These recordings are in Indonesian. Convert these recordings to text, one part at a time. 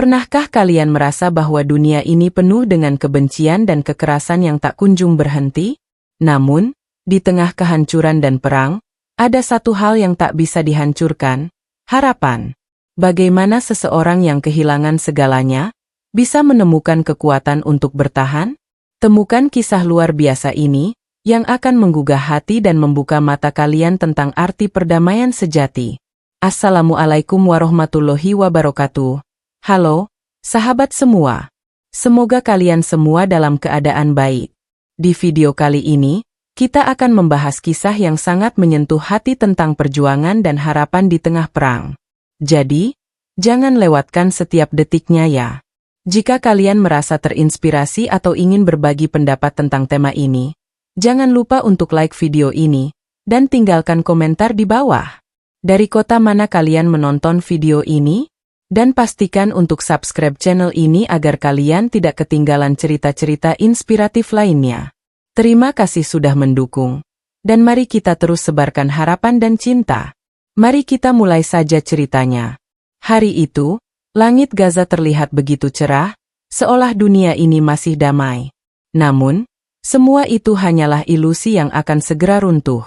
Pernahkah kalian merasa bahwa dunia ini penuh dengan kebencian dan kekerasan yang tak kunjung berhenti? Namun, di tengah kehancuran dan perang, ada satu hal yang tak bisa dihancurkan, harapan. Bagaimana seseorang yang kehilangan segalanya bisa menemukan kekuatan untuk bertahan? Temukan kisah luar biasa ini, yang akan menggugah hati dan membuka mata kalian tentang arti perdamaian sejati. Assalamualaikum warahmatullahi wabarakatuh. Halo, sahabat semua. Semoga kalian semua dalam keadaan baik. Di video kali ini, kita akan membahas kisah yang sangat menyentuh hati tentang perjuangan dan harapan di tengah perang. Jadi, jangan lewatkan setiap detiknya ya. Jika kalian merasa terinspirasi atau ingin berbagi pendapat tentang tema ini, jangan lupa untuk like video ini, dan tinggalkan komentar di bawah. Dari kota mana kalian menonton video ini? Dan pastikan untuk subscribe channel ini agar kalian tidak ketinggalan cerita-cerita inspiratif lainnya. Terima kasih sudah mendukung. Dan mari kita terus sebarkan harapan dan cinta. Mari kita mulai saja ceritanya. Hari itu, langit Gaza terlihat begitu cerah, seolah dunia ini masih damai. Namun, semua itu hanyalah ilusi yang akan segera runtuh.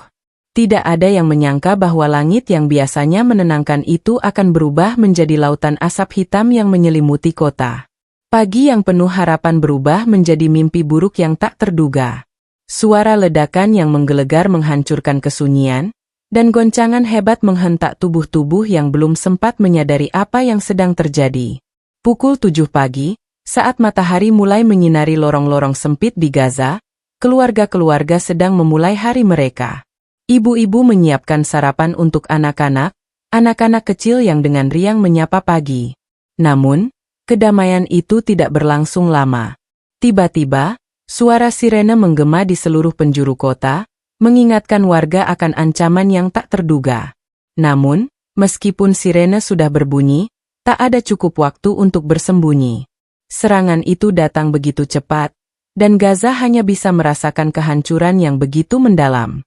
Tidak ada yang menyangka bahwa langit yang biasanya menenangkan itu akan berubah menjadi lautan asap hitam yang menyelimuti kota. Pagi yang penuh harapan berubah menjadi mimpi buruk yang tak terduga. Suara ledakan yang menggelegar menghancurkan kesunyian, dan goncangan hebat menghentak tubuh-tubuh yang belum sempat menyadari apa yang sedang terjadi. Pukul 7 pagi, saat matahari mulai menyinari lorong-lorong sempit di Gaza, keluarga-keluarga sedang memulai hari mereka. Ibu-ibu menyiapkan sarapan untuk anak-anak kecil yang dengan riang menyapa pagi. Namun, kedamaian itu tidak berlangsung lama. Tiba-tiba, suara sirene menggema di seluruh penjuru kota, mengingatkan warga akan ancaman yang tak terduga. Namun, meskipun sirene sudah berbunyi, tak ada cukup waktu untuk bersembunyi. Serangan itu datang begitu cepat, dan Gaza hanya bisa merasakan kehancuran yang begitu mendalam.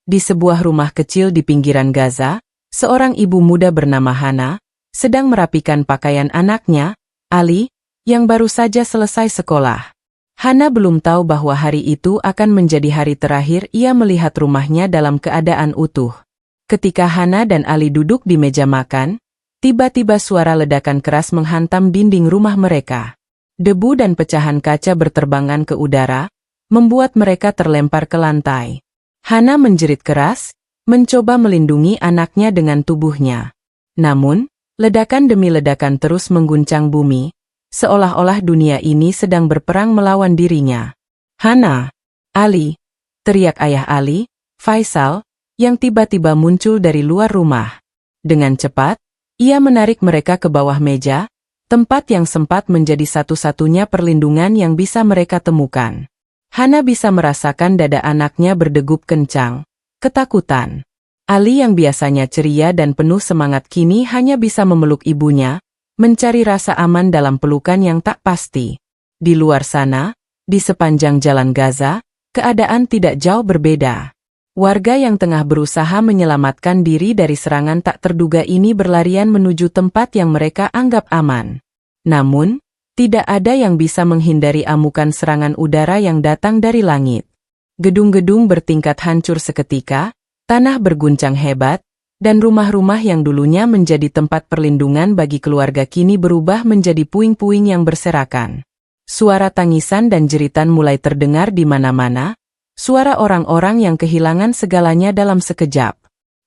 Di sebuah rumah kecil di pinggiran Gaza, seorang ibu muda bernama Hana sedang merapikan pakaian anaknya, Ali, yang baru saja selesai sekolah. Hana belum tahu bahwa hari itu akan menjadi hari terakhir ia melihat rumahnya dalam keadaan utuh. Ketika Hana dan Ali duduk di meja makan, tiba-tiba suara ledakan keras menghantam dinding rumah mereka. Debu dan pecahan kaca berterbangan ke udara, membuat mereka terlempar ke lantai. Hana menjerit keras, mencoba melindungi anaknya dengan tubuhnya. Namun, ledakan demi ledakan terus mengguncang bumi, seolah-olah dunia ini sedang berperang melawan dirinya. Hana! Ali! Teriak ayah Ali, Faisal, yang tiba-tiba muncul dari luar rumah. Dengan cepat, ia menarik mereka ke bawah meja, tempat yang sempat menjadi satu-satunya perlindungan yang bisa mereka temukan. Hana bisa merasakan dada anaknya berdegup kencang. Ketakutan. Ali yang biasanya ceria dan penuh semangat kini hanya bisa memeluk ibunya, mencari rasa aman dalam pelukan yang tak pasti. Di luar sana, di sepanjang jalan Gaza, keadaan tidak jauh berbeda. Warga yang tengah berusaha menyelamatkan diri dari serangan tak terduga ini berlarian menuju tempat yang mereka anggap aman. Namun, tidak ada yang bisa menghindari amukan serangan udara yang datang dari langit. Gedung-gedung bertingkat hancur seketika, tanah berguncang hebat, dan rumah-rumah yang dulunya menjadi tempat perlindungan bagi keluarga kini berubah menjadi puing-puing yang berserakan. Suara tangisan dan jeritan mulai terdengar di mana-mana, suara orang-orang yang kehilangan segalanya dalam sekejap.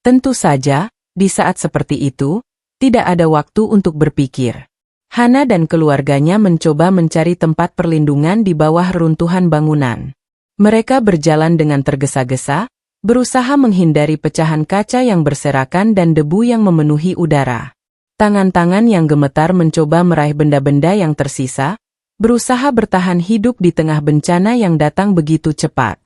Tentu saja, di saat seperti itu, tidak ada waktu untuk berpikir. Hana dan keluarganya mencoba mencari tempat perlindungan di bawah runtuhan bangunan. Mereka berjalan dengan tergesa-gesa, berusaha menghindari pecahan kaca yang berserakan dan debu yang memenuhi udara. Tangan-tangan yang gemetar mencoba meraih benda-benda yang tersisa, berusaha bertahan hidup di tengah bencana yang datang begitu cepat.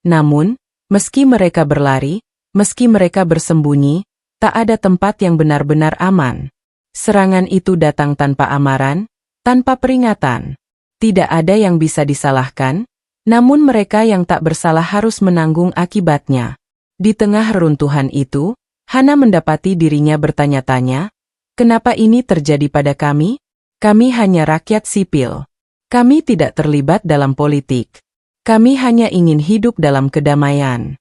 Namun, meski mereka berlari, meski mereka bersembunyi, tak ada tempat yang benar-benar aman. Serangan itu datang tanpa amaran, tanpa peringatan. Tidak ada yang bisa disalahkan, namun mereka yang tak bersalah harus menanggung akibatnya. Di tengah reruntuhan itu, Hana mendapati dirinya bertanya-tanya, kenapa ini terjadi pada kami? Kami hanya rakyat sipil. Kami tidak terlibat dalam politik. Kami hanya ingin hidup dalam kedamaian.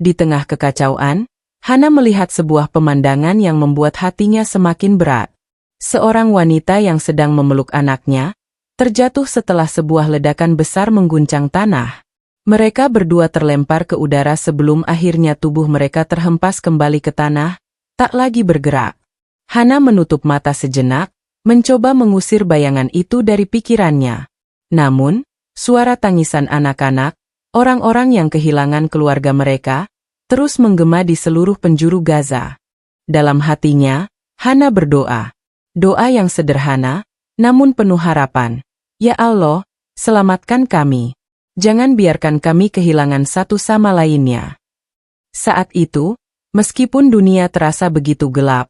Di tengah kekacauan, Hana melihat sebuah pemandangan yang membuat hatinya semakin berat. Seorang wanita yang sedang memeluk anaknya, terjatuh setelah sebuah ledakan besar mengguncang tanah. Mereka berdua terlempar ke udara sebelum akhirnya tubuh mereka terhempas kembali ke tanah, tak lagi bergerak. Hana menutup mata sejenak, mencoba mengusir bayangan itu dari pikirannya. Namun, suara tangisan anak-anak, orang-orang yang kehilangan keluarga mereka, terus menggema di seluruh penjuru Gaza. Dalam hatinya, Hana berdoa. Doa yang sederhana, namun penuh harapan. Ya Allah, selamatkan kami. Jangan biarkan kami kehilangan satu sama lainnya. Saat itu, meskipun dunia terasa begitu gelap,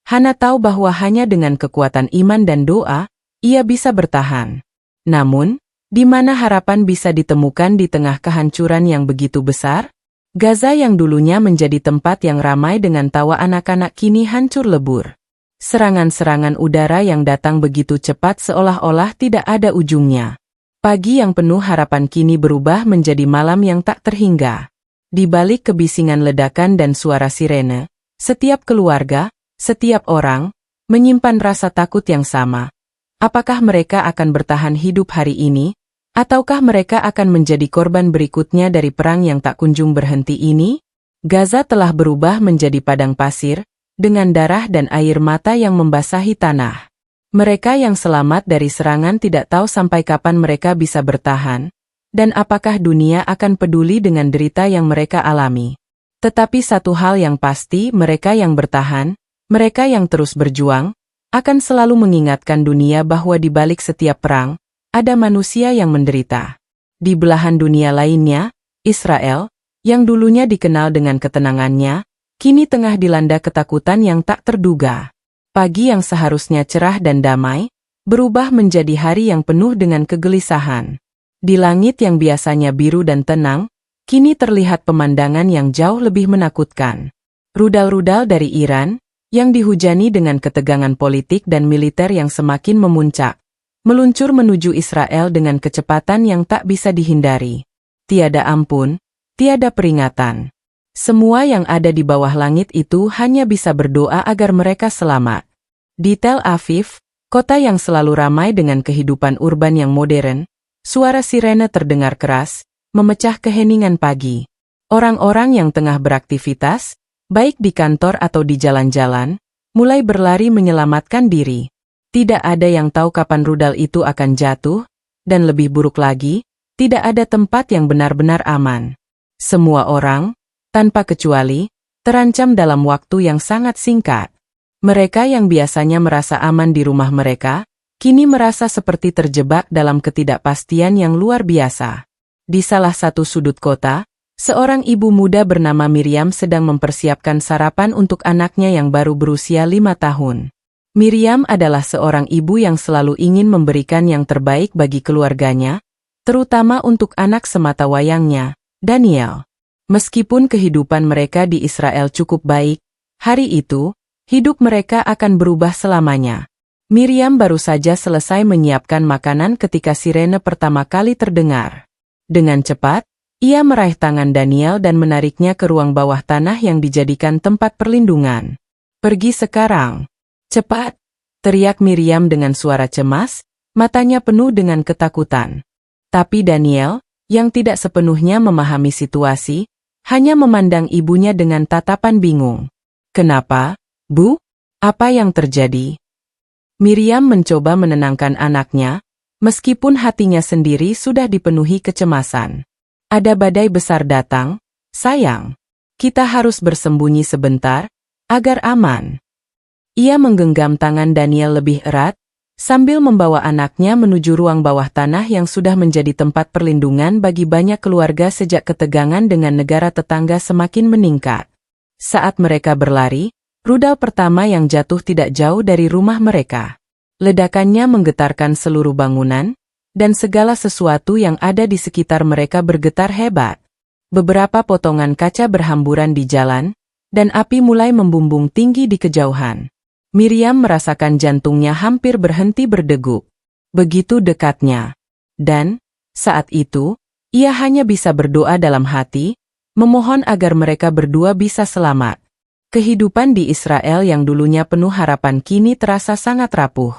Hana tahu bahwa hanya dengan kekuatan iman dan doa, ia bisa bertahan. Namun, di mana harapan bisa ditemukan di tengah kehancuran yang begitu besar? Gaza yang dulunya menjadi tempat yang ramai dengan tawa anak-anak kini hancur lebur. Serangan-serangan udara yang datang begitu cepat seolah-olah tidak ada ujungnya. Pagi yang penuh harapan kini berubah menjadi malam yang tak terhingga. Di balik kebisingan ledakan dan suara sirene, setiap keluarga, setiap orang, menyimpan rasa takut yang sama. Apakah mereka akan bertahan hidup hari ini? Ataukah mereka akan menjadi korban berikutnya dari perang yang tak kunjung berhenti ini? Gaza telah berubah menjadi padang pasir, dengan darah dan air mata yang membasahi tanah. Mereka yang selamat dari serangan tidak tahu sampai kapan mereka bisa bertahan, dan apakah dunia akan peduli dengan derita yang mereka alami. Tetapi satu hal yang pasti, mereka yang bertahan, mereka yang terus berjuang, akan selalu mengingatkan dunia bahwa di balik setiap perang, ada manusia yang menderita. Di belahan dunia lainnya, Israel, yang dulunya dikenal dengan ketenangannya, kini tengah dilanda ketakutan yang tak terduga. Pagi yang seharusnya cerah dan damai, berubah menjadi hari yang penuh dengan kegelisahan. Di langit yang biasanya biru dan tenang, kini terlihat pemandangan yang jauh lebih menakutkan. Rudal-rudal dari Iran, yang dihujani dengan ketegangan politik dan militer yang semakin memuncak, meluncur menuju Israel dengan kecepatan yang tak bisa dihindari. Tiada ampun, tiada peringatan. Semua yang ada di bawah langit itu hanya bisa berdoa agar mereka selamat. Di Tel Aviv, kota yang selalu ramai dengan kehidupan urban yang modern, suara sirene terdengar keras, memecah keheningan pagi. Orang-orang yang tengah beraktivitas, baik di kantor atau di jalan-jalan, mulai berlari menyelamatkan diri. Tidak ada yang tahu kapan rudal itu akan jatuh, dan lebih buruk lagi, tidak ada tempat yang benar-benar aman. Semua orang, tanpa kecuali, terancam dalam waktu yang sangat singkat. Mereka yang biasanya merasa aman di rumah mereka, kini merasa seperti terjebak dalam ketidakpastian yang luar biasa. Di salah satu sudut kota, seorang ibu muda bernama Miriam sedang mempersiapkan sarapan untuk anaknya yang baru berusia 5 tahun. Miriam adalah seorang ibu yang selalu ingin memberikan yang terbaik bagi keluarganya, terutama untuk anak sematawayangnya, Daniel. Meskipun kehidupan mereka di Israel cukup baik, hari itu, hidup mereka akan berubah selamanya. Miriam baru saja selesai menyiapkan makanan ketika sirene pertama kali terdengar. Dengan cepat, ia meraih tangan Daniel dan menariknya ke ruang bawah tanah yang dijadikan tempat perlindungan. Pergi sekarang. Cepat, teriak Miriam dengan suara cemas, matanya penuh dengan ketakutan. Tapi Daniel, yang tidak sepenuhnya memahami situasi, hanya memandang ibunya dengan tatapan bingung. Kenapa, Bu? Apa yang terjadi? Miriam mencoba menenangkan anaknya, meskipun hatinya sendiri sudah dipenuhi kecemasan. Ada badai besar datang, sayang. Kita harus bersembunyi sebentar, agar aman. Ia menggenggam tangan Daniel lebih erat, sambil membawa anaknya menuju ruang bawah tanah yang sudah menjadi tempat perlindungan bagi banyak keluarga sejak ketegangan dengan negara tetangga semakin meningkat. Saat mereka berlari, rudal pertama yang jatuh tidak jauh dari rumah mereka. Ledakannya menggetarkan seluruh bangunan, dan segala sesuatu yang ada di sekitar mereka bergetar hebat. Beberapa potongan kaca berhamburan di jalan, dan api mulai membumbung tinggi di kejauhan. Miriam merasakan jantungnya hampir berhenti berdegup. Begitu dekatnya. Dan, saat itu, ia hanya bisa berdoa dalam hati, memohon agar mereka berdua bisa selamat. Kehidupan di Israel yang dulunya penuh harapan kini terasa sangat rapuh.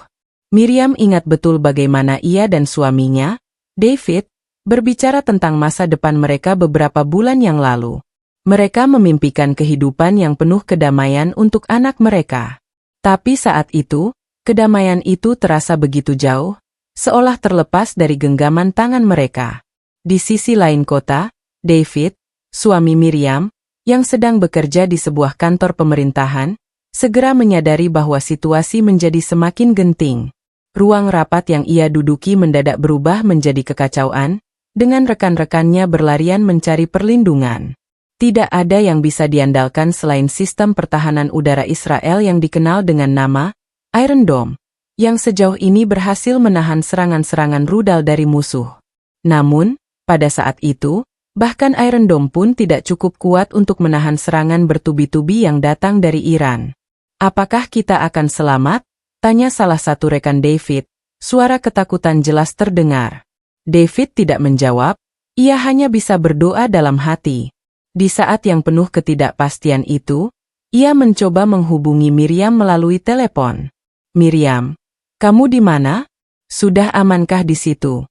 Miriam ingat betul bagaimana ia dan suaminya, David, berbicara tentang masa depan mereka beberapa bulan yang lalu. Mereka memimpikan kehidupan yang penuh kedamaian untuk anak mereka. Tapi saat itu, kedamaian itu terasa begitu jauh, seolah terlepas dari genggaman tangan mereka. Di sisi lain kota, David, suami Miriam, yang sedang bekerja di sebuah kantor pemerintahan, segera menyadari bahwa situasi menjadi semakin genting. Ruang rapat yang ia duduki mendadak berubah menjadi kekacauan, dengan rekan-rekannya berlarian mencari perlindungan. Tidak ada yang bisa diandalkan selain sistem pertahanan udara Israel yang dikenal dengan nama Iron Dome, yang sejauh ini berhasil menahan serangan-serangan rudal dari musuh. Namun, pada saat itu, bahkan Iron Dome pun tidak cukup kuat untuk menahan serangan bertubi-tubi yang datang dari Iran. "Apakah kita akan selamat?" tanya salah satu rekan David. Suara ketakutan jelas terdengar. David tidak menjawab, ia hanya bisa berdoa dalam hati. Di saat yang penuh ketidakpastian itu, ia mencoba menghubungi Miriam melalui telepon. "Miriam, kamu di mana? Sudah amankah di situ?"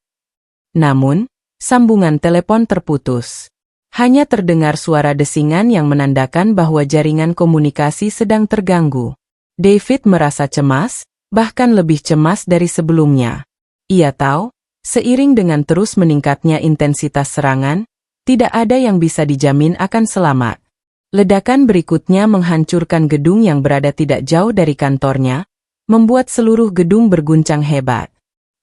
Namun, sambungan telepon terputus. Hanya terdengar suara desingan yang menandakan bahwa jaringan komunikasi sedang terganggu. David merasa cemas, bahkan lebih cemas dari sebelumnya. Ia tahu, seiring dengan terus meningkatnya intensitas serangan, tidak ada yang bisa dijamin akan selamat. Ledakan berikutnya menghancurkan gedung yang berada tidak jauh dari kantornya, membuat seluruh gedung berguncang hebat.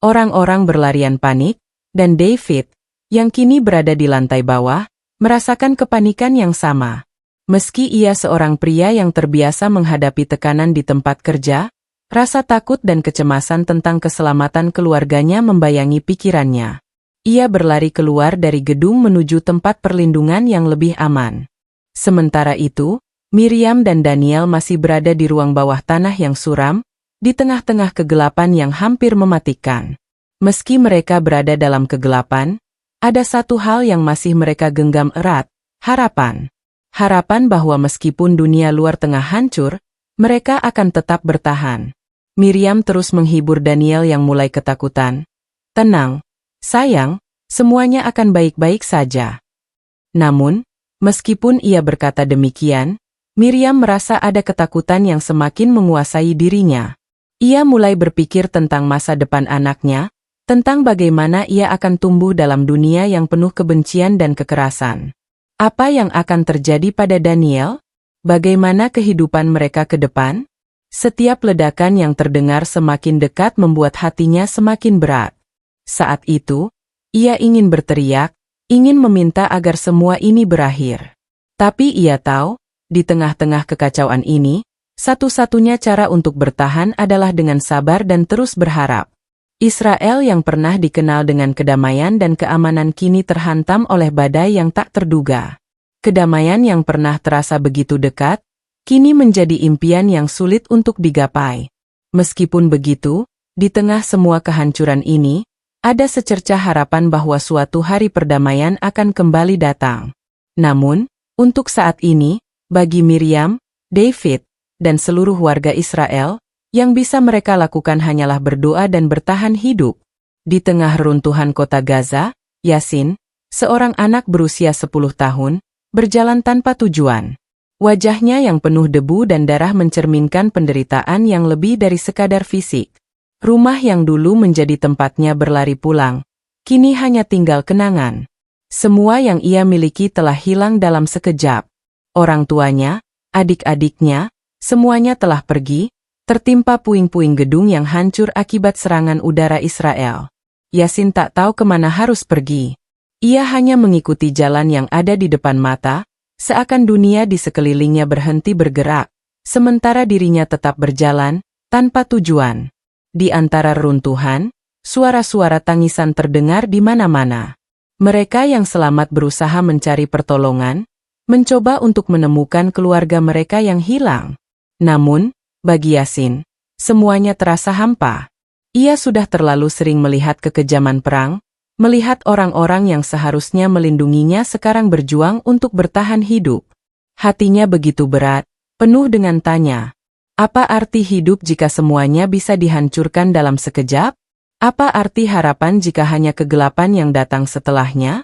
Orang-orang berlarian panik, dan David, yang kini berada di lantai bawah, merasakan kepanikan yang sama. Meski ia seorang pria yang terbiasa menghadapi tekanan di tempat kerja, rasa takut dan kecemasan tentang keselamatan keluarganya membayangi pikirannya. Ia berlari keluar dari gedung menuju tempat perlindungan yang lebih aman. Sementara itu, Miriam dan Daniel masih berada di ruang bawah tanah yang suram, di tengah-tengah kegelapan yang hampir mematikan. Meski mereka berada dalam kegelapan, ada satu hal yang masih mereka genggam erat, harapan. Harapan bahwa meskipun dunia luar tengah hancur, mereka akan tetap bertahan. Miriam terus menghibur Daniel yang mulai ketakutan. "Tenang, sayang, semuanya akan baik-baik saja." Namun, meskipun ia berkata demikian, Miriam merasa ada ketakutan yang semakin menguasai dirinya. Ia mulai berpikir tentang masa depan anaknya, tentang bagaimana ia akan tumbuh dalam dunia yang penuh kebencian dan kekerasan. Apa yang akan terjadi pada Daniel? Bagaimana kehidupan mereka ke depan? Setiap ledakan yang terdengar semakin dekat membuat hatinya semakin berat. Saat itu, ia ingin berteriak, ingin meminta agar semua ini berakhir. Tapi ia tahu, di tengah-tengah kekacauan ini, satu-satunya cara untuk bertahan adalah dengan sabar dan terus berharap. Israel yang pernah dikenal dengan kedamaian dan keamanan kini terhantam oleh badai yang tak terduga. Kedamaian yang pernah terasa begitu dekat, kini menjadi impian yang sulit untuk digapai. Meskipun begitu, di tengah semua kehancuran ini, ada secercah harapan bahwa suatu hari perdamaian akan kembali datang. Namun, untuk saat ini, bagi Miriam, David, dan seluruh warga Israel, yang bisa mereka lakukan hanyalah berdoa dan bertahan hidup. Di tengah runtuhan kota Gaza, Yasin, seorang anak berusia 10 tahun, berjalan tanpa tujuan. Wajahnya yang penuh debu dan darah mencerminkan penderitaan yang lebih dari sekadar fisik. Rumah yang dulu menjadi tempatnya berlari pulang, kini hanya tinggal kenangan. Semua yang ia miliki telah hilang dalam sekejap. Orang tuanya, adik-adiknya, semuanya telah pergi, tertimpa puing-puing gedung yang hancur akibat serangan udara Israel. Yasin tak tahu kemana harus pergi. Ia hanya mengikuti jalan yang ada di depan mata, seakan dunia di sekelilingnya berhenti bergerak, sementara dirinya tetap berjalan, tanpa tujuan. Di antara runtuhan, suara-suara tangisan terdengar di mana-mana. Mereka yang selamat berusaha mencari pertolongan, mencoba untuk menemukan keluarga mereka yang hilang. Namun, Bagi Yasin, semuanya terasa hampa. Ia sudah terlalu sering melihat kekejaman perang, melihat orang-orang yang seharusnya melindunginya sekarang berjuang untuk bertahan hidup. Hatinya begitu berat, penuh dengan tanya. Apa arti hidup jika semuanya bisa dihancurkan dalam sekejap? Apa arti harapan jika hanya kegelapan yang datang setelahnya?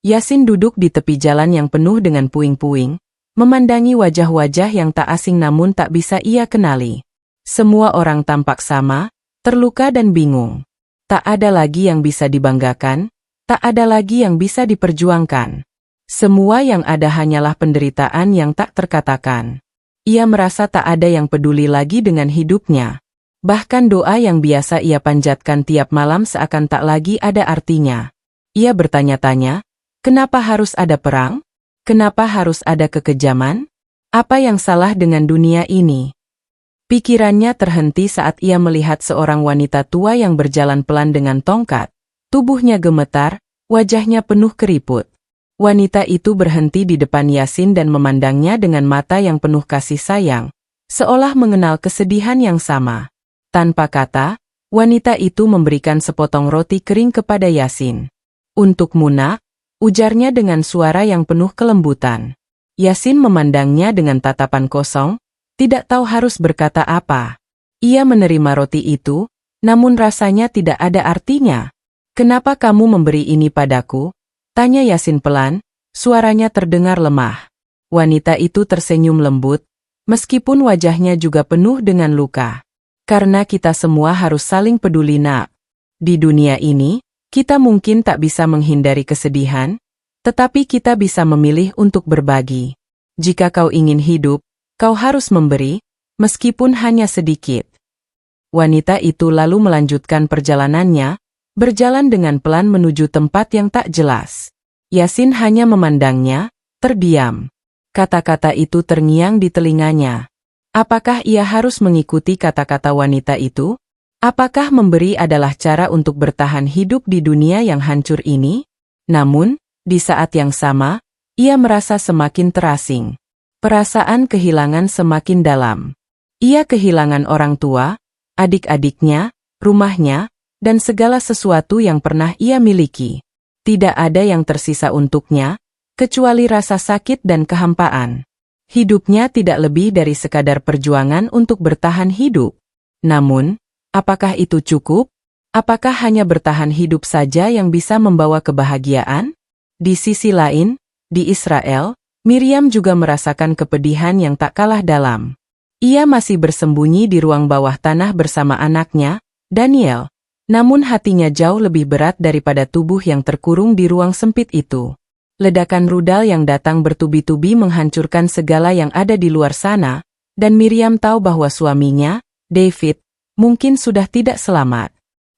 Yasin duduk di tepi jalan yang penuh dengan puing-puing, memandangi wajah-wajah yang tak asing namun tak bisa ia kenali. Semua orang tampak sama, terluka dan bingung. Tak ada lagi yang bisa dibanggakan, tak ada lagi yang bisa diperjuangkan. Semua yang ada hanyalah penderitaan yang tak terkatakan. Ia merasa tak ada yang peduli lagi dengan hidupnya. Bahkan doa yang biasa ia panjatkan tiap malam seakan tak lagi ada artinya. Ia bertanya-tanya, kenapa harus ada perang? Kenapa harus ada kekejaman? Apa yang salah dengan dunia ini? Pikirannya terhenti saat ia melihat seorang wanita tua yang berjalan pelan dengan tongkat. Tubuhnya gemetar, wajahnya penuh keriput. Wanita itu berhenti di depan Yasin dan memandangnya dengan mata yang penuh kasih sayang, seolah mengenal kesedihan yang sama. Tanpa kata, wanita itu memberikan sepotong roti kering kepada Yasin. Untuk Muna, ujarnya dengan suara yang penuh kelembutan. Yasin memandangnya dengan tatapan kosong, tidak tahu harus berkata apa. Ia menerima roti itu, namun rasanya tidak ada artinya. Kenapa kamu memberi ini padaku? Tanya Yasin pelan, suaranya terdengar lemah. Wanita itu tersenyum lembut, meskipun wajahnya juga penuh dengan luka. Karena kita semua harus saling peduli nak. Di dunia ini, kita mungkin tak bisa menghindari kesedihan, tetapi kita bisa memilih untuk berbagi. Jika kau ingin hidup, kau harus memberi, meskipun hanya sedikit. Wanita itu lalu melanjutkan perjalanannya, berjalan dengan pelan menuju tempat yang tak jelas. Yasin hanya memandangnya, terdiam. Kata-kata itu terngiang di telinganya. Apakah ia harus mengikuti kata-kata wanita itu? Apakah memberi adalah cara untuk bertahan hidup di dunia yang hancur ini? Namun, di saat yang sama, ia merasa semakin terasing. Perasaan kehilangan semakin dalam. Ia kehilangan orang tua, adik-adiknya, rumahnya, dan segala sesuatu yang pernah ia miliki. Tidak ada yang tersisa untuknya, kecuali rasa sakit dan kehampaan. Hidupnya tidak lebih dari sekadar perjuangan untuk bertahan hidup. Namun, apakah itu cukup? Apakah hanya bertahan hidup saja yang bisa membawa kebahagiaan? Di sisi lain, di Israel, Miriam juga merasakan kepedihan yang tak kalah dalam. Ia masih bersembunyi di ruang bawah tanah bersama anaknya, Daniel. Namun hatinya jauh lebih berat daripada tubuh yang terkurung di ruang sempit itu. Ledakan rudal yang datang bertubi-tubi menghancurkan segala yang ada di luar sana, dan Miriam tahu bahwa suaminya, David, mungkin sudah tidak selamat.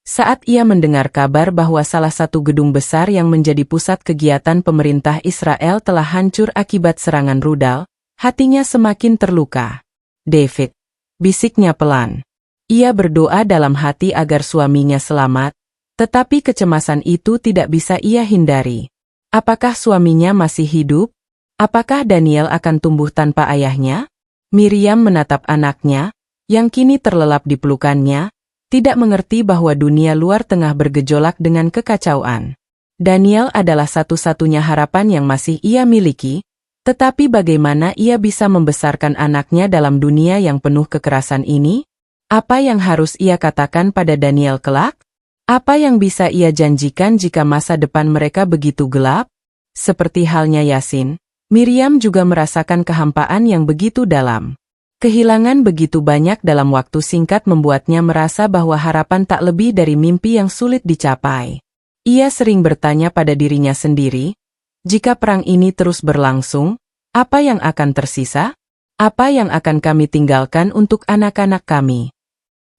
Saat ia mendengar kabar bahwa salah satu gedung besar yang menjadi pusat kegiatan pemerintah Israel telah hancur akibat serangan rudal, hatinya semakin terluka. David, bisiknya pelan. Ia berdoa dalam hati agar suaminya selamat, tetapi kecemasan itu tidak bisa ia hindari. Apakah suaminya masih hidup? Apakah Daniel akan tumbuh tanpa ayahnya? Miriam menatap anaknya, yang kini terlelap di pelukannya, tidak mengerti bahwa dunia luar tengah bergejolak dengan kekacauan. Daniel adalah satu-satunya harapan yang masih ia miliki, tetapi bagaimana ia bisa membesarkan anaknya dalam dunia yang penuh kekerasan ini? Apa yang harus ia katakan pada Daniel kelak? Apa yang bisa ia janjikan jika masa depan mereka begitu gelap? Seperti halnya Yasin, Miriam juga merasakan kehampaan yang begitu dalam. Kehilangan begitu banyak dalam waktu singkat membuatnya merasa bahwa harapan tak lebih dari mimpi yang sulit dicapai. Ia sering bertanya pada dirinya sendiri, jika perang ini terus berlangsung, apa yang akan tersisa? Apa yang akan kami tinggalkan untuk anak-anak kami?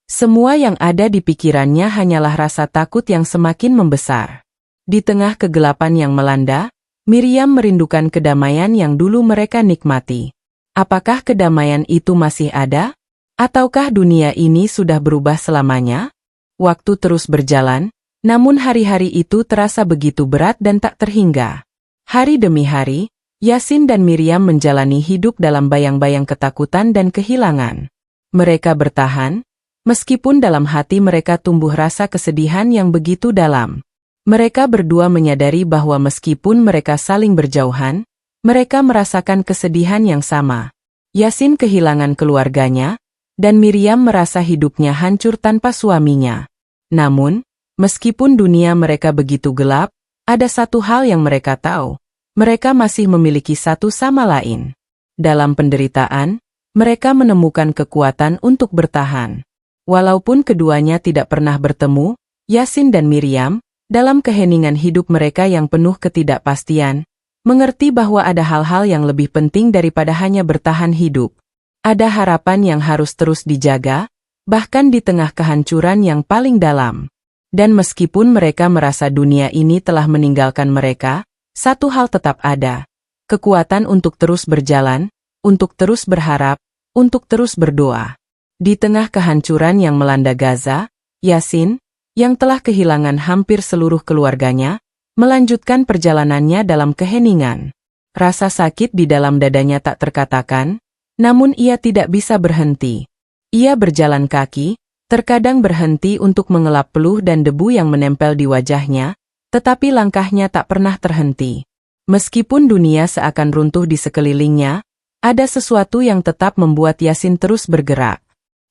Semua yang ada di pikirannya hanyalah rasa takut yang semakin membesar. Di tengah kegelapan yang melanda, Miriam merindukan kedamaian yang dulu mereka nikmati. Apakah kedamaian itu masih ada? Ataukah dunia ini sudah berubah selamanya? Waktu terus berjalan, namun hari-hari itu terasa begitu berat dan tak terhingga. Hari demi hari, Yasin dan Miriam menjalani hidup dalam bayang-bayang ketakutan dan kehilangan. Mereka bertahan, meskipun dalam hati mereka tumbuh rasa kesedihan yang begitu dalam. Mereka berdua menyadari bahwa meskipun mereka saling berjauhan, mereka merasakan kesedihan yang sama. Yasin kehilangan keluarganya, dan Miriam merasa hidupnya hancur tanpa suaminya. Namun, meskipun dunia mereka begitu gelap, ada satu hal yang mereka tahu. Mereka masih memiliki satu sama lain. Dalam penderitaan, mereka menemukan kekuatan untuk bertahan. Walaupun keduanya tidak pernah bertemu, Yasin dan Miriam, dalam keheningan hidup mereka yang penuh ketidakpastian, mengerti bahwa ada hal-hal yang lebih penting daripada hanya bertahan hidup. Ada harapan yang harus terus dijaga, bahkan di tengah kehancuran yang paling dalam. Dan meskipun mereka merasa dunia ini telah meninggalkan mereka, satu hal tetap ada. Kekuatan untuk terus berjalan, untuk terus berharap, untuk terus berdoa. Di tengah kehancuran yang melanda Gaza, Yasin, yang telah kehilangan hampir seluruh keluarganya, melanjutkan perjalanannya dalam keheningan. Rasa sakit di dalam dadanya tak terkatakan, namun ia tidak bisa berhenti. Ia berjalan kaki, terkadang berhenti untuk mengelap peluh dan debu yang menempel di wajahnya, tetapi langkahnya tak pernah terhenti. Meskipun dunia seakan runtuh di sekelilingnya, ada sesuatu yang tetap membuat Yasin terus bergerak.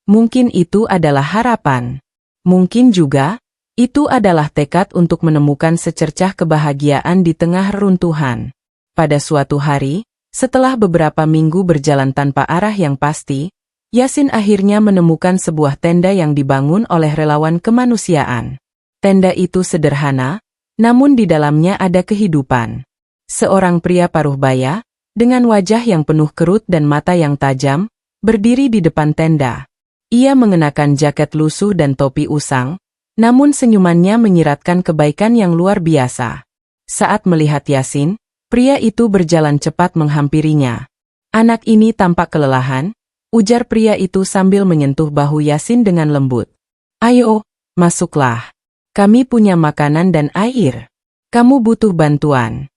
Mungkin itu adalah harapan. Mungkin juga, itu adalah tekad untuk menemukan secercah kebahagiaan di tengah reruntuhan. Pada suatu hari, setelah beberapa minggu berjalan tanpa arah yang pasti, Yasin akhirnya menemukan sebuah tenda yang dibangun oleh relawan kemanusiaan. Tenda itu sederhana, namun di dalamnya ada kehidupan. Seorang pria paruh baya, dengan wajah yang penuh kerut dan mata yang tajam, berdiri di depan tenda. Ia mengenakan jaket lusuh dan topi usang, namun senyumannya menyiratkan kebaikan yang luar biasa. Saat melihat Yasin, pria itu berjalan cepat menghampirinya. "Anak ini tampak kelelahan," ujar pria itu sambil menyentuh bahu Yasin dengan lembut. "Ayo, masuklah. Kami punya makanan dan air. Kamu butuh bantuan."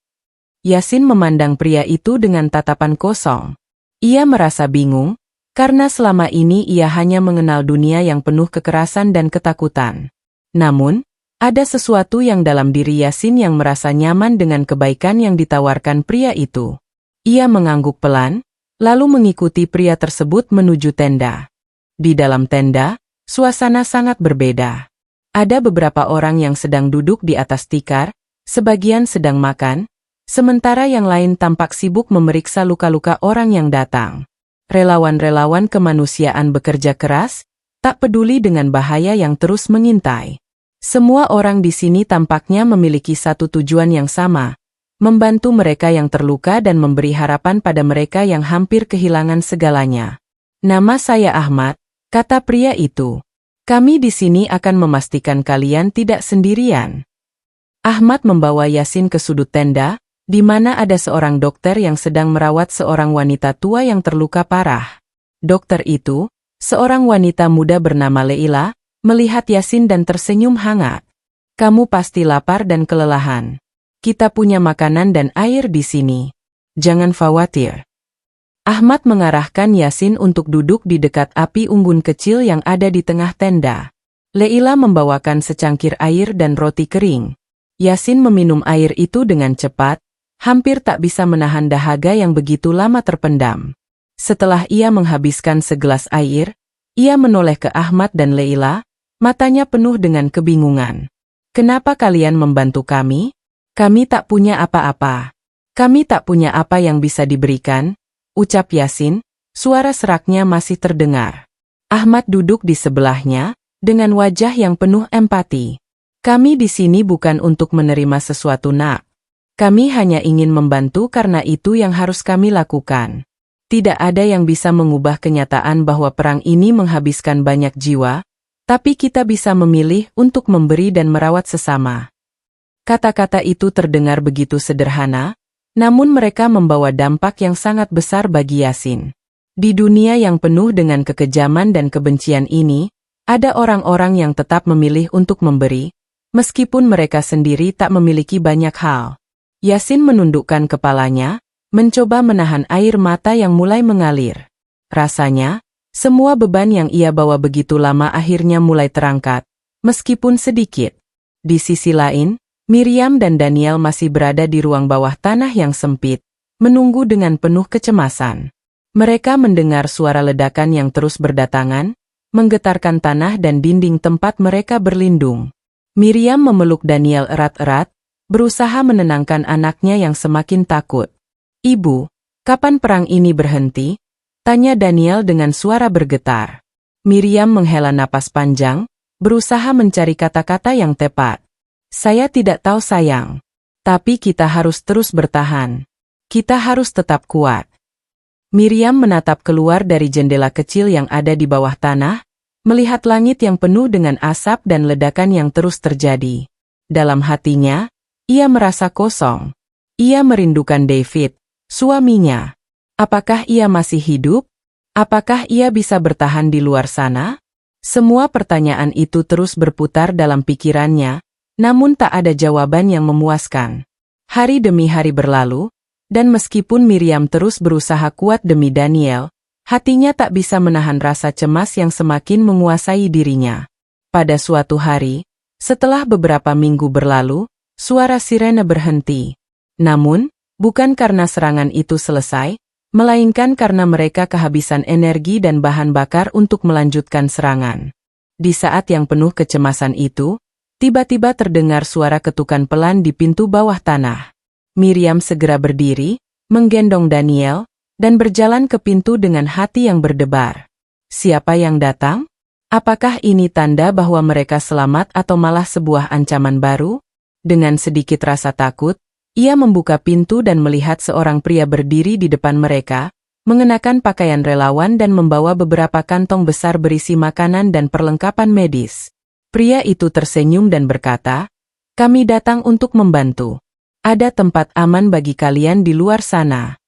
Yasin memandang pria itu dengan tatapan kosong. Ia merasa bingung, karena selama ini ia hanya mengenal dunia yang penuh kekerasan dan ketakutan. Namun, ada sesuatu yang dalam diri Yasin yang merasa nyaman dengan kebaikan yang ditawarkan pria itu. Ia mengangguk pelan, lalu mengikuti pria tersebut menuju tenda. Di dalam tenda, suasana sangat berbeda. Ada beberapa orang yang sedang duduk di atas tikar, sebagian sedang makan, sementara yang lain tampak sibuk memeriksa luka-luka orang yang datang. Relawan-relawan kemanusiaan bekerja keras, tak peduli dengan bahaya yang terus mengintai. Semua orang di sini tampaknya memiliki satu tujuan yang sama, membantu mereka yang terluka dan memberi harapan pada mereka yang hampir kehilangan segalanya. "Nama saya Ahmad," kata pria itu. "Kami di sini akan memastikan kalian tidak sendirian." Ahmad membawa Yasin ke sudut tenda, di mana ada seorang dokter yang sedang merawat seorang wanita tua yang terluka parah. Dokter itu, seorang wanita muda bernama Leila, melihat Yasin dan tersenyum hangat. "Kamu pasti lapar dan kelelahan. Kita punya makanan dan air di sini. Jangan khawatir." Ahmad mengarahkan Yasin untuk duduk di dekat api unggun kecil yang ada di tengah tenda. Leila membawakan secangkir air dan roti kering. Yasin meminum air itu dengan cepat, hampir tak bisa menahan dahaga yang begitu lama terpendam. Setelah ia menghabiskan segelas air, ia menoleh ke Ahmad dan Leila, matanya penuh dengan kebingungan. "Kenapa kalian membantu kami? Kami tak punya apa-apa. Kami tak punya apa yang bisa diberikan," ucap Yasin, suara seraknya masih terdengar. Ahmad duduk di sebelahnya, dengan wajah yang penuh empati. "Kami di sini bukan untuk menerima sesuatu, nak. Kami hanya ingin membantu karena itu yang harus kami lakukan. Tidak ada yang bisa mengubah kenyataan bahwa perang ini menghabiskan banyak jiwa, tapi kita bisa memilih untuk memberi dan merawat sesama." Kata-kata itu terdengar begitu sederhana, namun mereka membawa dampak yang sangat besar bagi Yasin. Di dunia yang penuh dengan kekejaman dan kebencian ini, ada orang-orang yang tetap memilih untuk memberi, meskipun mereka sendiri tak memiliki banyak hal. Yasin menundukkan kepalanya, mencoba menahan air mata yang mulai mengalir. Rasanya, Semua beban yang ia bawa begitu lama akhirnya mulai terangkat, meskipun sedikit. Di sisi lain, Miriam dan Daniel masih berada di ruang bawah tanah yang sempit, menunggu dengan penuh kecemasan. Mereka mendengar suara ledakan yang terus berdatangan, menggetarkan tanah dan dinding tempat mereka berlindung. Miriam memeluk Daniel erat-erat, berusaha menenangkan anaknya yang semakin takut. "Ibu, kapan perang ini berhenti?" tanya Daniel dengan suara bergetar. Miriam menghela napas panjang, berusaha mencari kata-kata yang tepat. "Saya tidak tahu sayang. Tapi kita harus terus bertahan. Kita harus tetap kuat." Miriam menatap keluar dari jendela kecil yang ada di bawah tanah, melihat langit yang penuh dengan asap dan ledakan yang terus terjadi. Dalam hatinya, ia merasa kosong. Ia merindukan David, suaminya. Apakah ia masih hidup? Apakah ia bisa bertahan di luar sana? Semua pertanyaan itu terus berputar dalam pikirannya, namun tak ada jawaban yang memuaskan. Hari demi hari berlalu, dan meskipun Miriam terus berusaha kuat demi Daniel, hatinya tak bisa menahan rasa cemas yang semakin menguasai dirinya. Pada suatu hari, setelah beberapa minggu berlalu, suara sirene berhenti. Namun, bukan karena serangan itu selesai, melainkan karena mereka kehabisan energi dan bahan bakar untuk melanjutkan serangan. Di saat yang penuh kecemasan itu, tiba-tiba terdengar suara ketukan pelan di pintu bawah tanah. Miriam segera berdiri, menggendong Daniel, dan berjalan ke pintu dengan hati yang berdebar. Siapa yang datang? Apakah ini tanda bahwa mereka selamat atau malah sebuah ancaman baru? Dengan sedikit rasa takut, ia membuka pintu dan melihat seorang pria berdiri di depan mereka, mengenakan pakaian relawan dan membawa beberapa kantong besar berisi makanan dan perlengkapan medis. Pria itu tersenyum dan berkata, "Kami datang untuk membantu. Ada tempat aman bagi kalian di luar sana."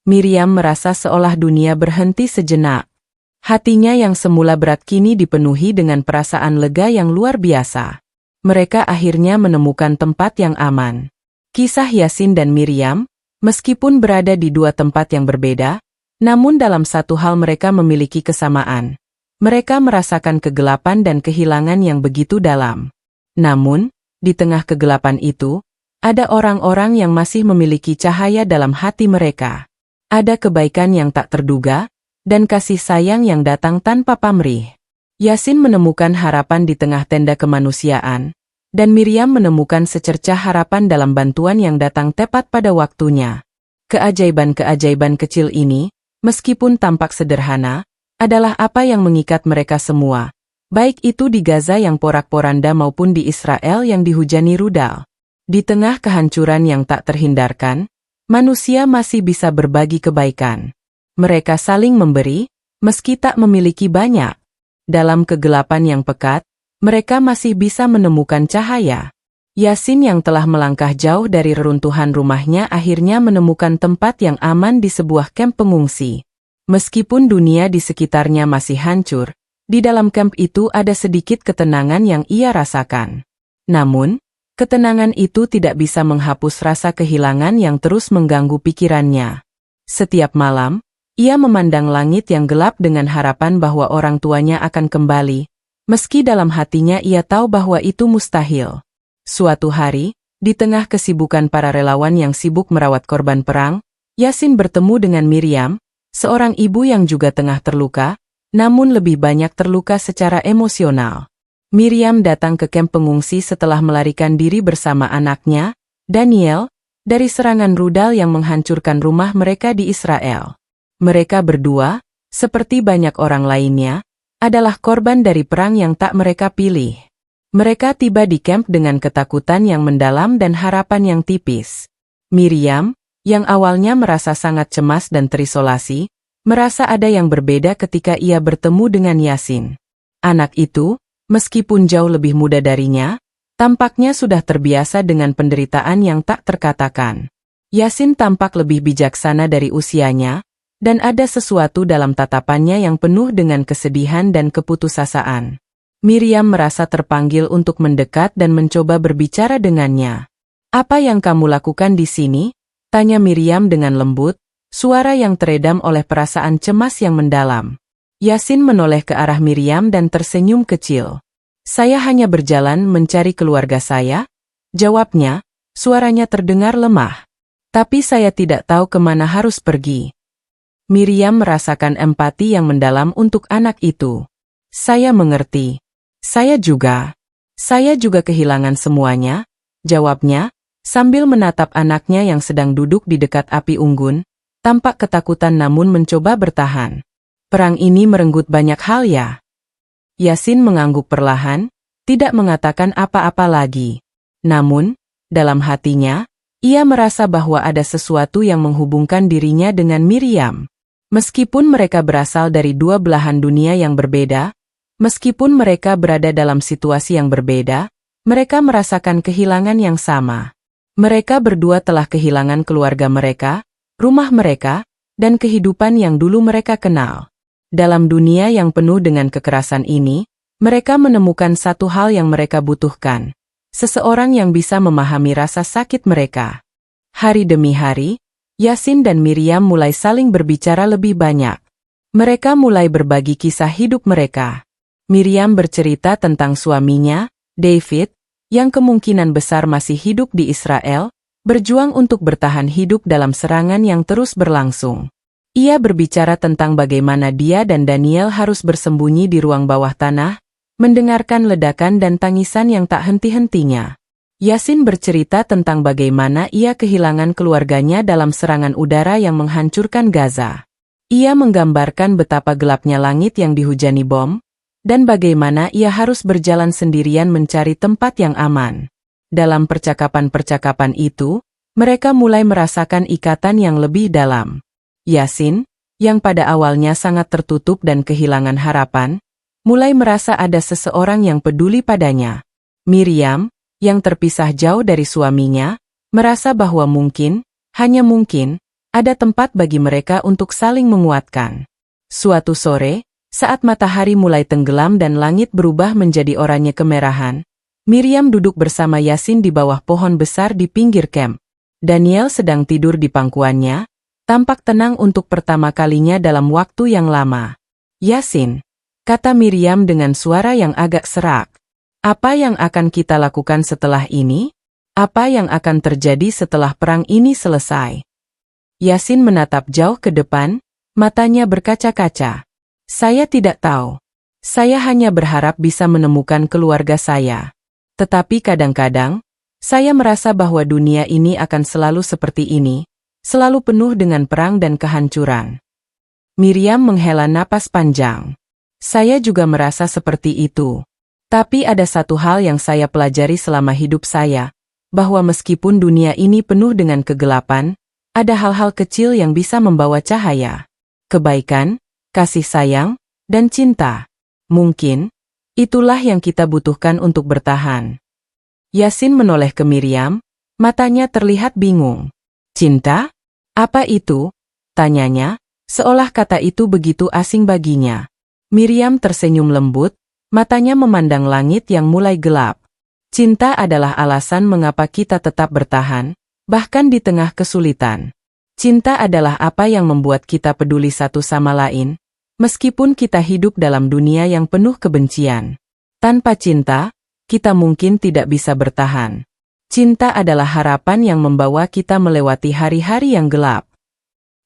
Miriam merasa seolah dunia berhenti sejenak. Hatinya yang semula berat kini dipenuhi dengan perasaan lega yang luar biasa. Mereka akhirnya menemukan tempat yang aman. Kisah Yasin dan Miriam, meskipun berada di dua tempat yang berbeda, namun dalam satu hal mereka memiliki kesamaan. Mereka merasakan kegelapan dan kehilangan yang begitu dalam. Namun, di tengah kegelapan itu, ada orang-orang yang masih memiliki cahaya dalam hati mereka. Ada kebaikan yang tak terduga, dan kasih sayang yang datang tanpa pamrih. Yasin menemukan harapan di tengah tenda kemanusiaan, dan Miriam menemukan secercah harapan dalam bantuan yang datang tepat pada waktunya. Keajaiban-keajaiban kecil ini, meskipun tampak sederhana, adalah apa yang mengikat mereka semua, baik itu di Gaza yang porak-poranda maupun di Israel yang dihujani rudal. Di tengah kehancuran yang tak terhindarkan, manusia masih bisa berbagi kebaikan. Mereka saling memberi, meski tak memiliki banyak. Dalam kegelapan yang pekat, mereka masih bisa menemukan cahaya. Yasin yang telah melangkah jauh dari reruntuhan rumahnya akhirnya menemukan tempat yang aman di sebuah kamp pengungsi. Meskipun dunia di sekitarnya masih hancur, di dalam kamp itu ada sedikit ketenangan yang ia rasakan. Namun, ketenangan itu tidak bisa menghapus rasa kehilangan yang terus mengganggu pikirannya. Setiap malam, ia memandang langit yang gelap dengan harapan bahwa orang tuanya akan kembali, meski dalam hatinya ia tahu bahwa itu mustahil. Suatu hari, di tengah kesibukan para relawan yang sibuk merawat korban perang, Yasin bertemu dengan Miriam, seorang ibu yang juga tengah terluka, namun lebih banyak terluka secara emosional. Miriam datang ke kamp pengungsi setelah melarikan diri bersama anaknya, Daniel, dari serangan rudal yang menghancurkan rumah mereka di Israel. Mereka berdua, seperti banyak orang lainnya, adalah korban dari perang yang tak mereka pilih. Mereka tiba di kamp dengan ketakutan yang mendalam dan harapan yang tipis. Miriam, yang awalnya merasa sangat cemas dan terisolasi, merasa ada yang berbeda ketika ia bertemu dengan Yasin. Anak itu, meskipun jauh lebih muda darinya, tampaknya sudah terbiasa dengan penderitaan yang tak terkatakan. Yasin tampak lebih bijaksana dari usianya, dan ada sesuatu dalam tatapannya yang penuh dengan kesedihan dan keputusasaan. Miriam merasa terpanggil untuk mendekat dan mencoba berbicara dengannya. "Apa yang kamu lakukan di sini?" tanya Miriam dengan lembut, suara yang teredam oleh perasaan cemas yang mendalam. Yasin menoleh ke arah Miriam dan tersenyum kecil. Saya hanya berjalan mencari keluarga saya, jawabnya, suaranya terdengar lemah. Tapi saya tidak tahu kemana harus pergi. Miriam merasakan empati yang mendalam untuk anak itu. Saya mengerti. Saya juga kehilangan semuanya, jawabnya, sambil menatap anaknya yang sedang duduk di dekat api unggun, tampak ketakutan namun mencoba bertahan. Perang ini merenggut banyak hal ya. Yasin mengangguk perlahan, tidak mengatakan apa-apa lagi. Namun, dalam hatinya, ia merasa bahwa ada sesuatu yang menghubungkan dirinya dengan Miriam. Meskipun mereka berasal dari dua belahan dunia yang berbeda, meskipun mereka berada dalam situasi yang berbeda, mereka merasakan kehilangan yang sama. Mereka berdua telah kehilangan keluarga mereka, rumah mereka, dan kehidupan yang dulu mereka kenal. Dalam dunia yang penuh dengan kekerasan ini, mereka menemukan satu hal yang mereka butuhkan. Seseorang yang bisa memahami rasa sakit mereka. Hari demi hari, Yasin dan Miriam mulai saling berbicara lebih banyak. Mereka mulai berbagi kisah hidup mereka. Miriam bercerita tentang suaminya, David, yang kemungkinan besar masih hidup di Israel, berjuang untuk bertahan hidup dalam serangan yang terus berlangsung. Ia berbicara tentang bagaimana dia dan Daniel harus bersembunyi di ruang bawah tanah, mendengarkan ledakan dan tangisan yang tak henti-hentinya. Yasin bercerita tentang bagaimana ia kehilangan keluarganya dalam serangan udara yang menghancurkan Gaza. Ia menggambarkan betapa gelapnya langit yang dihujani bom, dan bagaimana ia harus berjalan sendirian mencari tempat yang aman. Dalam percakapan-percakapan itu, mereka mulai merasakan ikatan yang lebih dalam. Yasin, yang pada awalnya sangat tertutup dan kehilangan harapan, mulai merasa ada seseorang yang peduli padanya. Miriam, yang terpisah jauh dari suaminya, merasa bahwa mungkin, hanya mungkin, ada tempat bagi mereka untuk saling menguatkan. Suatu sore, saat matahari mulai tenggelam dan langit berubah menjadi oranye kemerahan, Miriam duduk bersama Yasin di bawah pohon besar di pinggir kamp. Daniel sedang tidur di pangkuannya, tampak tenang untuk pertama kalinya dalam waktu yang lama. Yasin, kata Miriam dengan suara yang agak serak. Apa yang akan kita lakukan setelah ini? Apa yang akan terjadi setelah perang ini selesai? Yasin menatap jauh ke depan, matanya berkaca-kaca. Saya tidak tahu. Saya hanya berharap bisa menemukan keluarga saya. Tetapi kadang-kadang, saya merasa bahwa dunia ini akan selalu seperti ini. Selalu penuh dengan perang dan kehancuran. Miriam menghela napas panjang. Saya juga merasa seperti itu. Tapi ada satu hal yang saya pelajari selama hidup saya, bahwa meskipun dunia ini penuh dengan kegelapan, ada hal-hal kecil yang bisa membawa cahaya. Kebaikan, kasih sayang, dan cinta. Mungkin, itulah yang kita butuhkan untuk bertahan. Yasin menoleh ke Miriam, matanya terlihat bingung. Cinta? Apa itu? Tanyanya, seolah kata itu begitu asing baginya. Miriam tersenyum lembut, matanya memandang langit yang mulai gelap. Cinta adalah alasan mengapa kita tetap bertahan, bahkan di tengah kesulitan. Cinta adalah apa yang membuat kita peduli satu sama lain, meskipun kita hidup dalam dunia yang penuh kebencian. Tanpa cinta, kita mungkin tidak bisa bertahan. Cinta adalah harapan yang membawa kita melewati hari-hari yang gelap.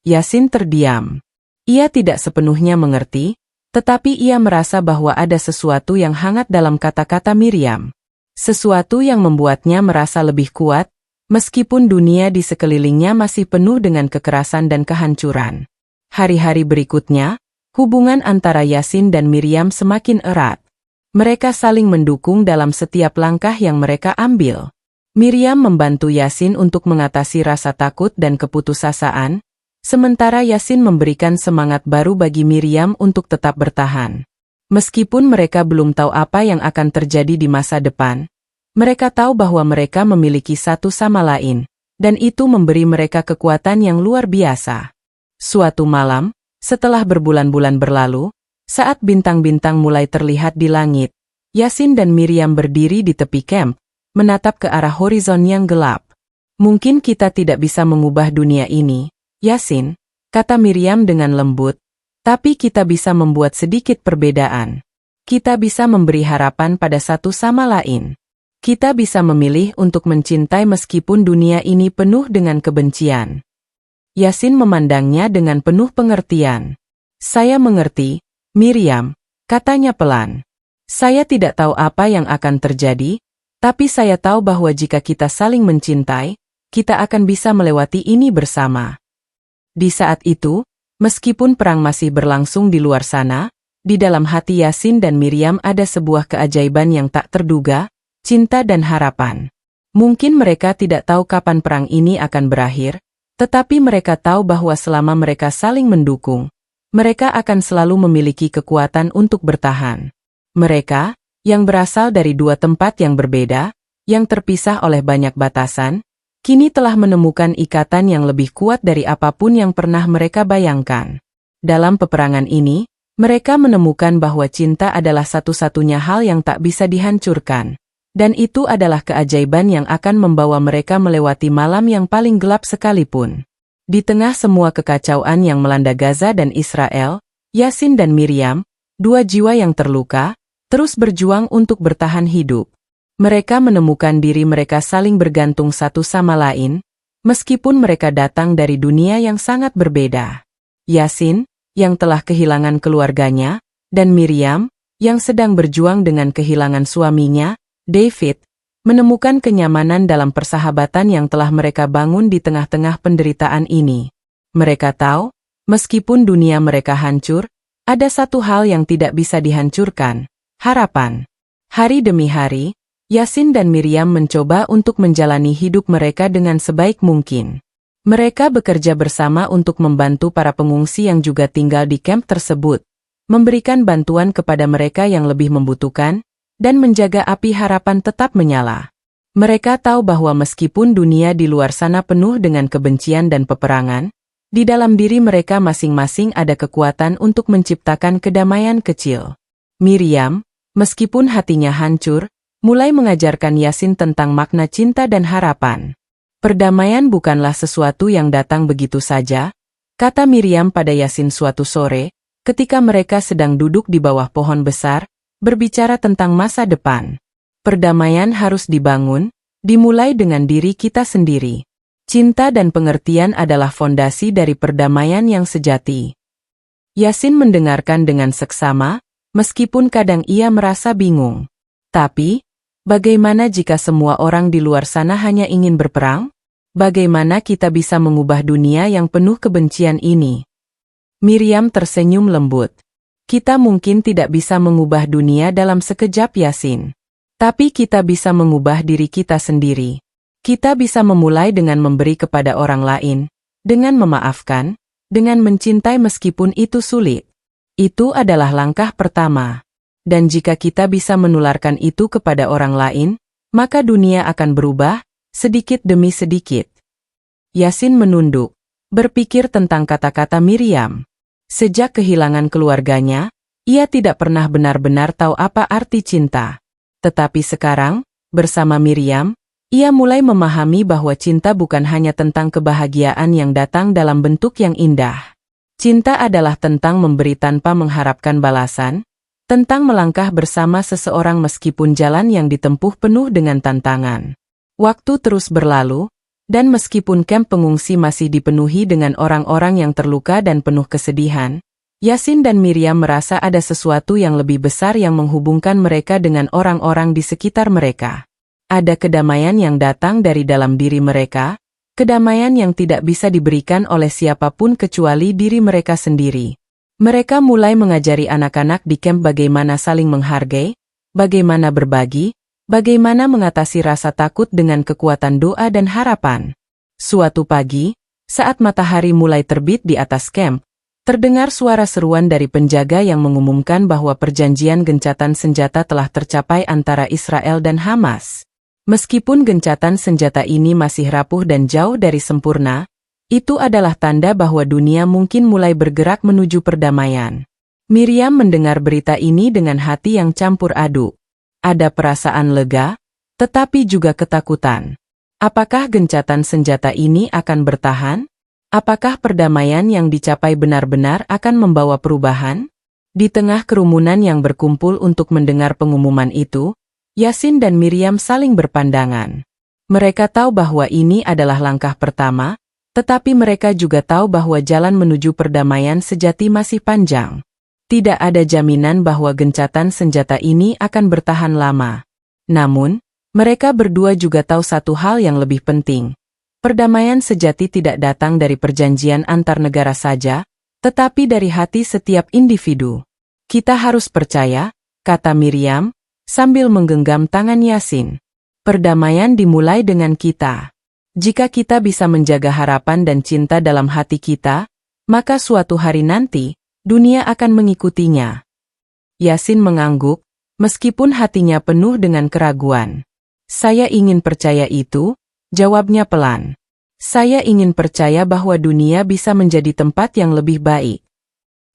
Yasin terdiam. Ia tidak sepenuhnya mengerti, tetapi ia merasa bahwa ada sesuatu yang hangat dalam kata-kata Miriam. Sesuatu yang membuatnya merasa lebih kuat, meskipun dunia di sekelilingnya masih penuh dengan kekerasan dan kehancuran. Hari-hari berikutnya, hubungan antara Yasin dan Miriam semakin erat. Mereka saling mendukung dalam setiap langkah yang mereka ambil. Miriam membantu Yasin untuk mengatasi rasa takut dan keputusasaan, sementara Yasin memberikan semangat baru bagi Miriam untuk tetap bertahan. Meskipun mereka belum tahu apa yang akan terjadi di masa depan, mereka tahu bahwa mereka memiliki satu sama lain, dan itu memberi mereka kekuatan yang luar biasa. Suatu malam, setelah berbulan-bulan berlalu, saat bintang-bintang mulai terlihat di langit, Yasin dan Miriam berdiri di tepi kamp, menatap ke arah horizon yang gelap. Mungkin kita tidak bisa mengubah dunia ini, Yasin, kata Miriam dengan lembut, Tapi kita bisa membuat sedikit perbedaan. Kita bisa memberi harapan pada satu sama lain. Kita bisa memilih untuk mencintai meskipun dunia ini penuh dengan kebencian. Yasin memandangnya dengan penuh pengertian. Saya mengerti, Miriam, katanya pelan. Saya tidak tahu apa yang akan terjadi, tapi saya tahu bahwa jika kita saling mencintai, kita akan bisa melewati ini bersama. Di saat itu, meskipun perang masih berlangsung di luar sana, di dalam hati Yasin dan Miriam ada sebuah keajaiban yang tak terduga, cinta dan harapan. Mungkin mereka tidak tahu kapan perang ini akan berakhir, tetapi mereka tahu bahwa selama mereka saling mendukung, mereka akan selalu memiliki kekuatan untuk bertahan. Mereka, yang berasal dari dua tempat yang berbeda, yang terpisah oleh banyak batasan, kini telah menemukan ikatan yang lebih kuat dari apapun yang pernah mereka bayangkan. Dalam peperangan ini, mereka menemukan bahwa cinta adalah satu-satunya hal yang tak bisa dihancurkan. Dan itu adalah keajaiban yang akan membawa mereka melewati malam yang paling gelap sekalipun. Di tengah semua kekacauan yang melanda Gaza dan Israel, Yasin dan Miriam, dua jiwa yang terluka, terus berjuang untuk bertahan hidup. Mereka menemukan diri mereka saling bergantung satu sama lain, meskipun mereka datang dari dunia yang sangat berbeda. Yasin, yang telah kehilangan keluarganya, dan Miriam, yang sedang berjuang dengan kehilangan suaminya, David, menemukan kenyamanan dalam persahabatan yang telah mereka bangun di tengah-tengah penderitaan ini. Mereka tahu, meskipun dunia mereka hancur, ada satu hal yang tidak bisa dihancurkan, harapan. Hari demi hari, Yasin dan Miriam mencoba untuk menjalani hidup mereka dengan sebaik mungkin. Mereka bekerja bersama untuk membantu para pengungsi yang juga tinggal di kamp tersebut, memberikan bantuan kepada mereka yang lebih membutuhkan, dan menjaga api harapan tetap menyala. Mereka tahu bahwa meskipun dunia di luar sana penuh dengan kebencian dan peperangan, di dalam diri mereka masing-masing ada kekuatan untuk menciptakan kedamaian kecil. Miriam, meskipun hatinya hancur, mulai mengajarkan Yasin tentang makna cinta dan harapan. Perdamaian bukanlah sesuatu yang datang begitu saja, kata Miriam pada Yasin suatu sore, ketika mereka sedang duduk di bawah pohon besar, berbicara tentang masa depan. Perdamaian harus dibangun, dimulai dengan diri kita sendiri. Cinta dan pengertian adalah fondasi dari perdamaian yang sejati. Yasin mendengarkan dengan seksama, meskipun kadang ia merasa bingung. Tapi, bagaimana jika semua orang di luar sana hanya ingin berperang? Bagaimana kita bisa mengubah dunia yang penuh kebencian ini? Miriam tersenyum lembut. Kita mungkin tidak bisa mengubah dunia dalam sekejap, Yasin. Tapi kita bisa mengubah diri kita sendiri. Kita bisa memulai dengan memberi kepada orang lain, dengan memaafkan, dengan mencintai meskipun itu sulit. Itu adalah langkah pertama. Dan jika kita bisa menularkan itu kepada orang lain, maka dunia akan berubah, sedikit demi sedikit. Yasin menunduk, berpikir tentang kata-kata Miriam. Sejak kehilangan keluarganya, ia tidak pernah benar-benar tahu apa arti cinta. Tetapi sekarang, bersama Miriam, ia mulai memahami bahwa cinta bukan hanya tentang kebahagiaan yang datang dalam bentuk yang indah. Cinta adalah tentang memberi tanpa mengharapkan balasan, tentang melangkah bersama seseorang meskipun jalan yang ditempuh penuh dengan tantangan. Waktu terus berlalu, dan meskipun kamp pengungsi masih dipenuhi dengan orang-orang yang terluka dan penuh kesedihan, Yasin dan Miriam merasa ada sesuatu yang lebih besar yang menghubungkan mereka dengan orang-orang di sekitar mereka. Ada kedamaian yang datang dari dalam diri mereka, kedamaian yang tidak bisa diberikan oleh siapapun kecuali diri mereka sendiri. Mereka mulai mengajari anak-anak di kamp bagaimana saling menghargai, bagaimana berbagi, bagaimana mengatasi rasa takut dengan kekuatan doa dan harapan. Suatu pagi, saat matahari mulai terbit di atas kamp, terdengar suara seruan dari penjaga yang mengumumkan bahwa perjanjian gencatan senjata telah tercapai antara Israel dan Hamas. Meskipun gencatan senjata ini masih rapuh dan jauh dari sempurna, itu adalah tanda bahwa dunia mungkin mulai bergerak menuju perdamaian. Miriam mendengar berita ini dengan hati yang campur aduk. Ada perasaan lega, tetapi juga ketakutan. Apakah gencatan senjata ini akan bertahan? Apakah perdamaian yang dicapai benar-benar akan membawa perubahan? Di tengah kerumunan yang berkumpul untuk mendengar pengumuman itu, Yasin dan Miriam saling berpandangan. Mereka tahu bahwa ini adalah langkah pertama, tetapi mereka juga tahu bahwa jalan menuju perdamaian sejati masih panjang. Tidak ada jaminan bahwa gencatan senjata ini akan bertahan lama. Namun, mereka berdua juga tahu satu hal yang lebih penting. Perdamaian sejati tidak datang dari perjanjian antar negara saja, tetapi dari hati setiap individu. Kita harus percaya, kata Miriam, sambil menggenggam tangan Yasin. Perdamaian dimulai dengan kita. Jika kita bisa menjaga harapan dan cinta dalam hati kita, maka suatu hari nanti, dunia akan mengikutinya. Yasin mengangguk, meskipun hatinya penuh dengan keraguan. Saya ingin percaya itu, jawabnya pelan. Saya ingin percaya bahwa dunia bisa menjadi tempat yang lebih baik.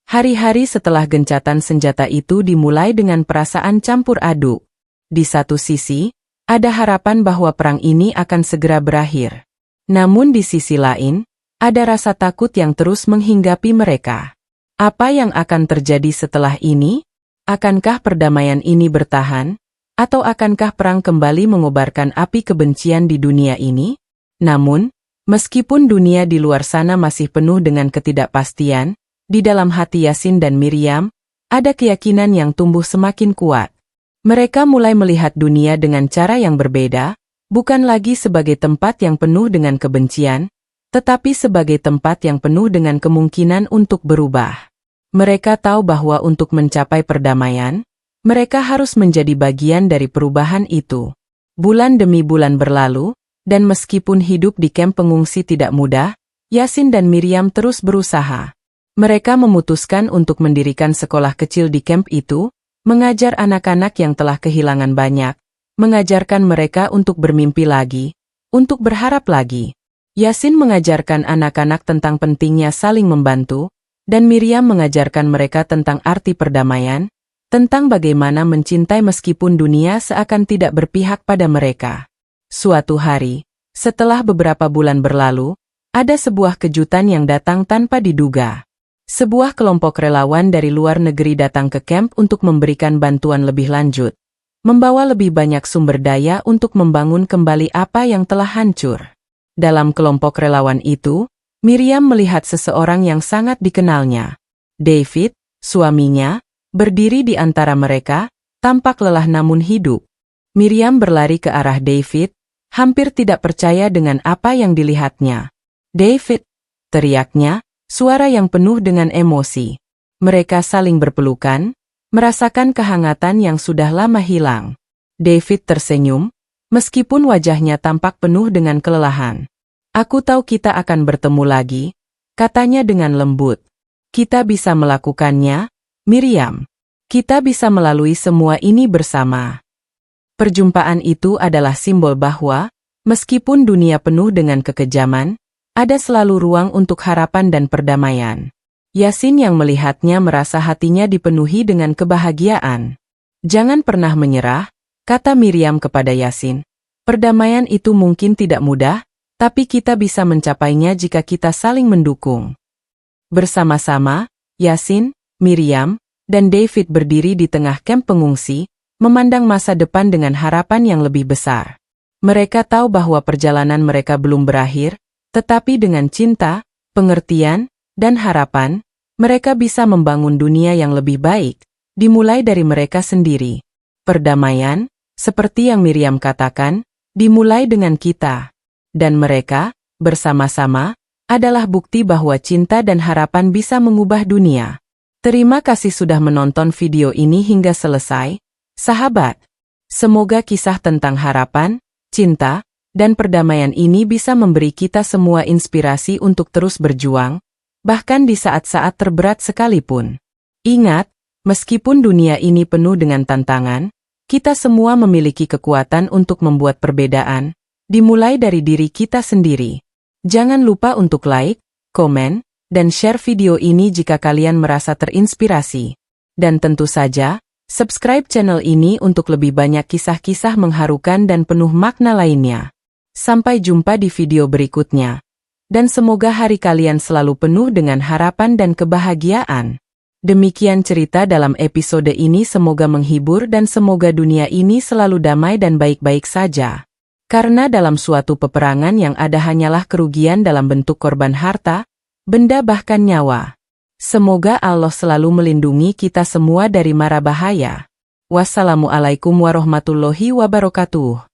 Hari-hari setelah gencatan senjata itu dimulai dengan perasaan campur aduk. Di satu sisi, ada harapan bahwa perang ini akan segera berakhir. Namun di sisi lain, ada rasa takut yang terus menghinggapi mereka. Apa yang akan terjadi setelah ini? Akankah perdamaian ini bertahan? Atau akankah perang kembali mengobarkan api kebencian di dunia ini? Namun, meskipun dunia di luar sana masih penuh dengan ketidakpastian, di dalam hati Yasin dan Miriam, ada keyakinan yang tumbuh semakin kuat. Mereka mulai melihat dunia dengan cara yang berbeda, bukan lagi sebagai tempat yang penuh dengan kebencian, tetapi sebagai tempat yang penuh dengan kemungkinan untuk berubah. Mereka tahu bahwa untuk mencapai perdamaian, mereka harus menjadi bagian dari perubahan itu. Bulan demi bulan berlalu, dan meskipun hidup di kamp pengungsi tidak mudah, Yasin dan Miriam terus berusaha. Mereka memutuskan untuk mendirikan sekolah kecil di kamp itu, mengajar anak-anak yang telah kehilangan banyak, mengajarkan mereka untuk bermimpi lagi, untuk berharap lagi. Yasin mengajarkan anak-anak tentang pentingnya saling membantu, dan Miriam mengajarkan mereka tentang arti perdamaian, tentang bagaimana mencintai meskipun dunia seakan tidak berpihak pada mereka. Suatu hari, setelah beberapa bulan berlalu, ada sebuah kejutan yang datang tanpa diduga. Sebuah kelompok relawan dari luar negeri datang ke kamp untuk memberikan bantuan lebih lanjut, membawa lebih banyak sumber daya untuk membangun kembali apa yang telah hancur. Dalam kelompok relawan itu, Miriam melihat seseorang yang sangat dikenalnya. David, suaminya, berdiri di antara mereka, tampak lelah namun hidup. Miriam berlari ke arah David, hampir tidak percaya dengan apa yang dilihatnya. "David!" teriaknya, suara yang penuh dengan emosi. Mereka saling berpelukan, merasakan kehangatan yang sudah lama hilang. David tersenyum, meskipun wajahnya tampak penuh dengan kelelahan. "Aku tahu kita akan bertemu lagi," katanya dengan lembut. "Kita bisa melakukannya, Miriam. Kita bisa melalui semua ini bersama." Perjumpaan itu adalah simbol bahwa, meskipun dunia penuh dengan kekejaman, ada selalu ruang untuk harapan dan perdamaian. Yasin yang melihatnya merasa hatinya dipenuhi dengan kebahagiaan. "Jangan pernah menyerah," kata Miriam kepada Yasin. "Perdamaian itu mungkin tidak mudah, tapi kita bisa mencapainya jika kita saling mendukung." Bersama-sama, Yasin, Miriam, dan David berdiri di tengah kamp pengungsi, memandang masa depan dengan harapan yang lebih besar. Mereka tahu bahwa perjalanan mereka belum berakhir, tetapi dengan cinta, pengertian, dan harapan, mereka bisa membangun dunia yang lebih baik, dimulai dari mereka sendiri. Perdamaian, seperti yang Miriam katakan, dimulai dengan kita. Dan mereka, bersama-sama, adalah bukti bahwa cinta dan harapan bisa mengubah dunia. Terima kasih sudah menonton video ini hingga selesai, sahabat. Semoga kisah tentang harapan, cinta, dan perdamaian ini bisa memberi kita semua inspirasi untuk terus berjuang, bahkan di saat-saat terberat sekalipun. Ingat, meskipun dunia ini penuh dengan tantangan, kita semua memiliki kekuatan untuk membuat perbedaan, dimulai dari diri kita sendiri. Jangan lupa untuk like, komen, dan share video ini jika kalian merasa terinspirasi. Dan tentu saja, subscribe channel ini untuk lebih banyak kisah-kisah mengharukan dan penuh makna lainnya. Sampai jumpa di video berikutnya. Dan semoga hari kalian selalu penuh dengan harapan dan kebahagiaan. Demikian cerita dalam episode ini, semoga menghibur dan semoga dunia ini selalu damai dan baik-baik saja. Karena dalam suatu peperangan yang ada hanyalah kerugian dalam bentuk korban harta, benda bahkan nyawa. Semoga Allah selalu melindungi kita semua dari mara bahaya. Wassalamualaikum warahmatullahi wabarakatuh.